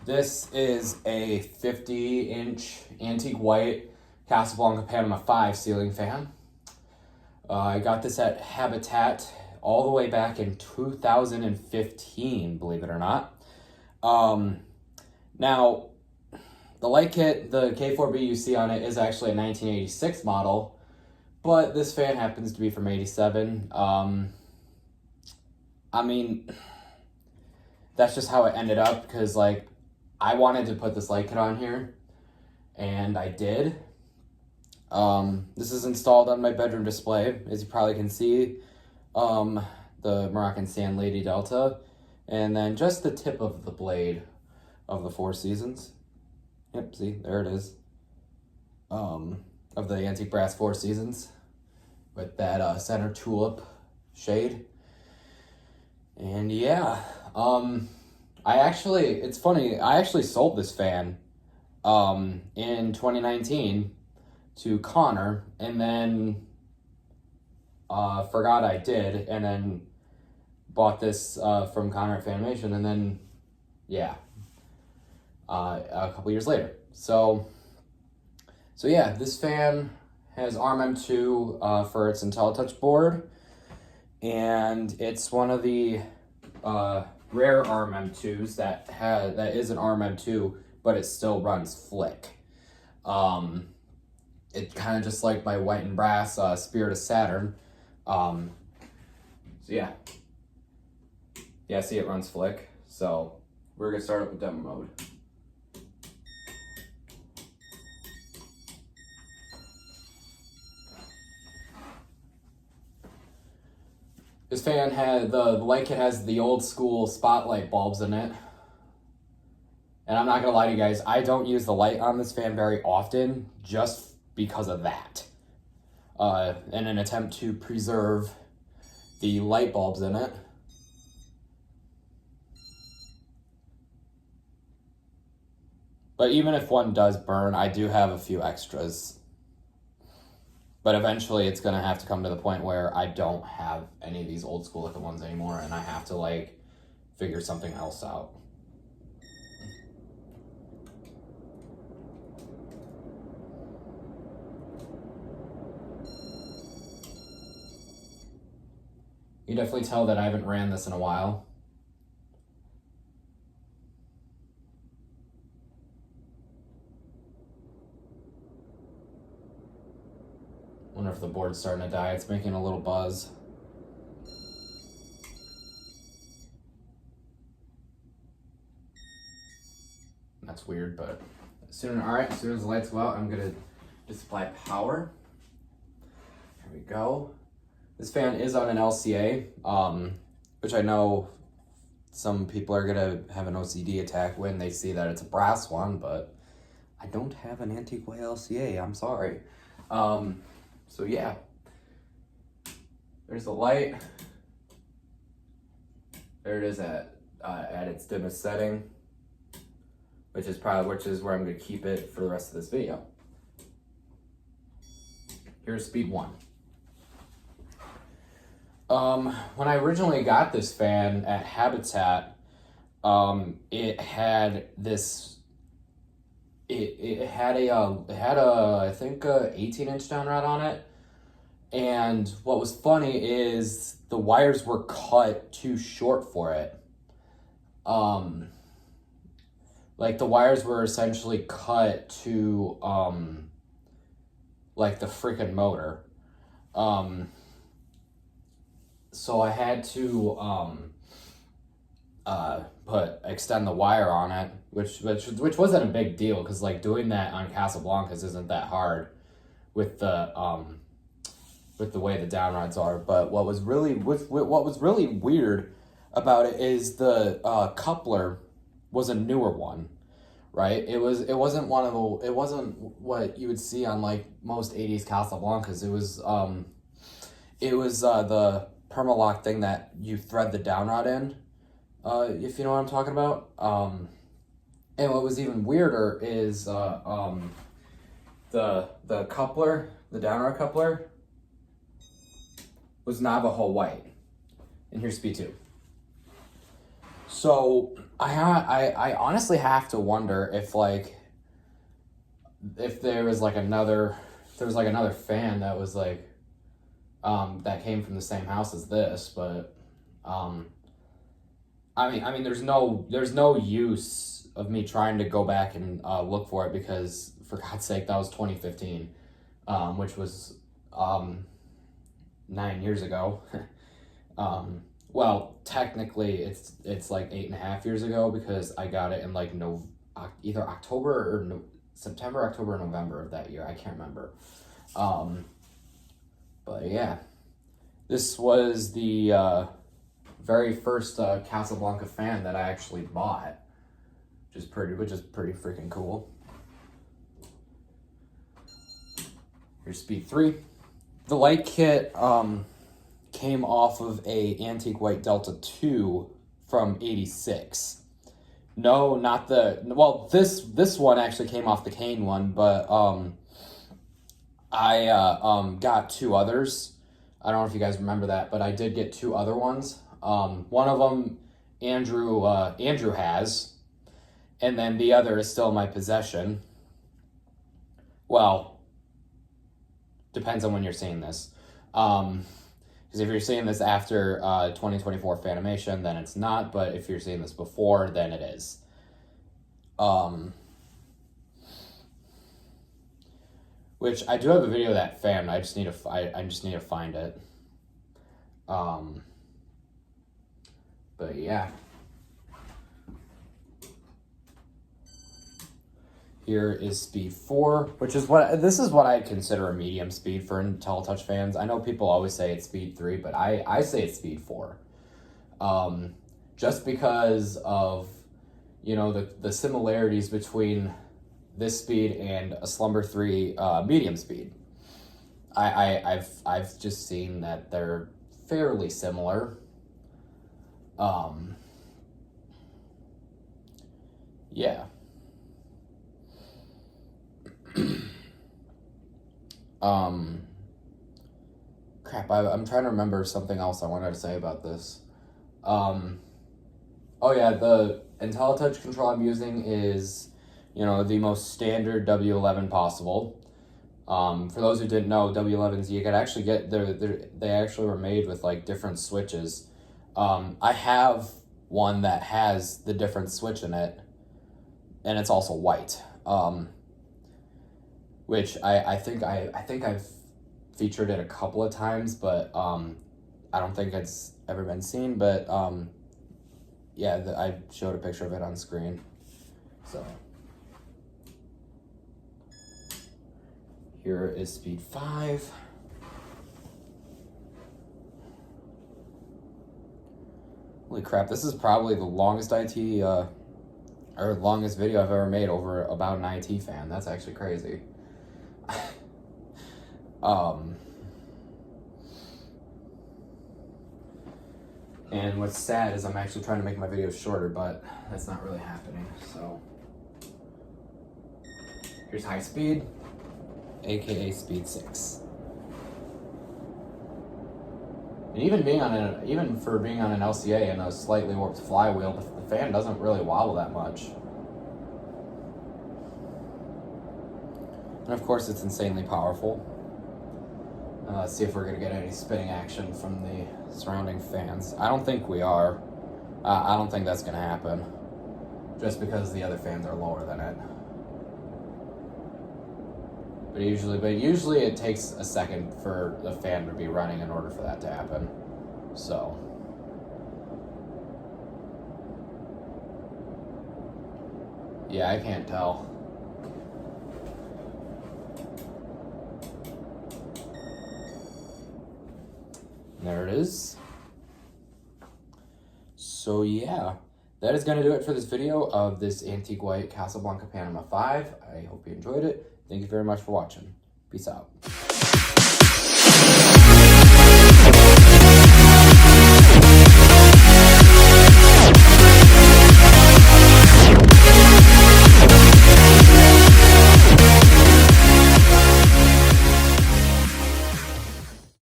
This is a 50-inch Antique White Casablanca Panama 5 ceiling fan. I got this at Habitat all the way back in 2015, believe it or not. Now, the light kit, the K4B you see on it is actually a 1986 model, but this fan happens to be from 87. I mean, that's just how it ended up, because like I wanted to put this light kit on here, and I did. This is installed on my bedroom display, as you probably can see. The Moroccan Sand Lady Delta, and then just the tip of the blade of the Four Seasons. Yep, see, there it is. Of the Antique Brass Four Seasons, with that center tulip shade. And yeah, it's funny, I actually sold this fan in 2019 to Connor, and then forgot I did, and then bought this from Connor at Fanimation, and then yeah, a couple years later. So yeah, this fan has RMM2 for its IntelliTouch board, and it's one of the rare RMM2s that is an RMM2, but it still runs Flik. It kind of just like my white and brass Spirit of Saturn. So yeah, see, it runs Flik. So we're gonna start up with demo mode. This fan had the light kit has the old school spotlight bulbs in it. And I'm not gonna lie to you guys, I don't use the light on this fan very often just because of that. In an attempt to preserve the light bulbs in it. But even if one does burn, I do have a few extras. But eventually it's gonna have to come to the point where I don't have any of these old school looking ones anymore, and I have to like figure something else out. You can definitely tell that I haven't ran this in a while. Wonder if the board's starting to die. It's making a little buzz. That's weird, but as soon as the lights go out, I'm gonna display power. There we go. This fan is on an LCA, which I know some people are gonna have an OCD attack when they see that it's a brass one, but I don't have an Antique White LCA, I'm sorry. So yeah, there's the light. There it is at its dimmest setting, which is where I'm gonna keep it for the rest of this video. Here's speed 1. When I originally got this fan at Habitat, it had I think a 18-inch down rod on it, and what was funny is the wires were cut too short for it. Like the wires were essentially cut to like the freaking motor. So I had to extend the wire on it, which wasn't a big deal, because like doing that on Casablancas isn't that hard with the way the down rods are. But what was really weird about it is the coupler was a newer one, right? It wasn't what you would see on like most 80s Casablancas. It was the Permalock thing that you thread the down rod in, if you know what I'm talking about. And what was even weirder is the coupler, the down rod coupler, was Navajo white. And here's speed 2. So I honestly have to wonder if like if there was like another fan that was like that came from the same house as this, but I mean there's no use of me trying to go back and look for it, because for God's sake that was 2015, which was 9 years ago. Well, technically it's like 8.5 years ago, because I got it in like either October or September, October, or November of that year. I can't remember. But yeah, this was the very first Casablanca fan that I actually bought, which is pretty freaking cool. Here's Speed 3. The light kit came off of a Antique White Delta 2 from 86. No, not the... Well, this one actually came off the Kane one, but I got two others. I don't know if you guys remember that, but I did get two other ones. One of them Andrew has, and then the other is still in my possession. Well, depends on when you're seeing this. Because if you're seeing this after 2024 Fanimation, then it's not. But if you're seeing this before, then it is. Which I do have a video of that fan. I just need to find it. But yeah. Here is Speed 4, which is this is what I consider a medium speed for IntelliTouch fans. I know people always say it's Speed 3, but I say it's Speed 4. Just because of, you know, the similarities between this speed and a Slumber 3 medium speed. I've just seen that they're fairly similar. Yeah. Crap, I'm trying to remember something else I wanted to say about this. Oh yeah, the IntelliTouch control I'm using is, you know, the most standard W11 possible. For those who didn't know, W11s, you could actually get, they actually were made with like different switches. I have one that has the different switch in it, and it's also white. Which I think I've featured it a couple of times, but I don't think it's ever been seen. But yeah, I showed a picture of it on screen. So here is Speed 5. Holy crap! This is probably the longest longest video I've ever made about an IT fan. That's actually crazy. And what's sad is I'm actually trying to make my videos shorter, but that's not really happening. So here's High Speed, aka Speed 6. And even for being on an LCA and a slightly warped flywheel, the fan doesn't really wobble that much. And of course, it's insanely powerful. Let's see if we're going to get any spinning action from the surrounding fans. I don't think we are. I don't think that's going to happen, just because the other fans are lower than it. But usually it takes a second for the fan to be running in order for that to happen. So yeah, I can't tell. There it is. So yeah, that is going to do it for this video of this Antique White Casablanca Panama 5. I hope you enjoyed it. Thank you very much for watching. Peace out.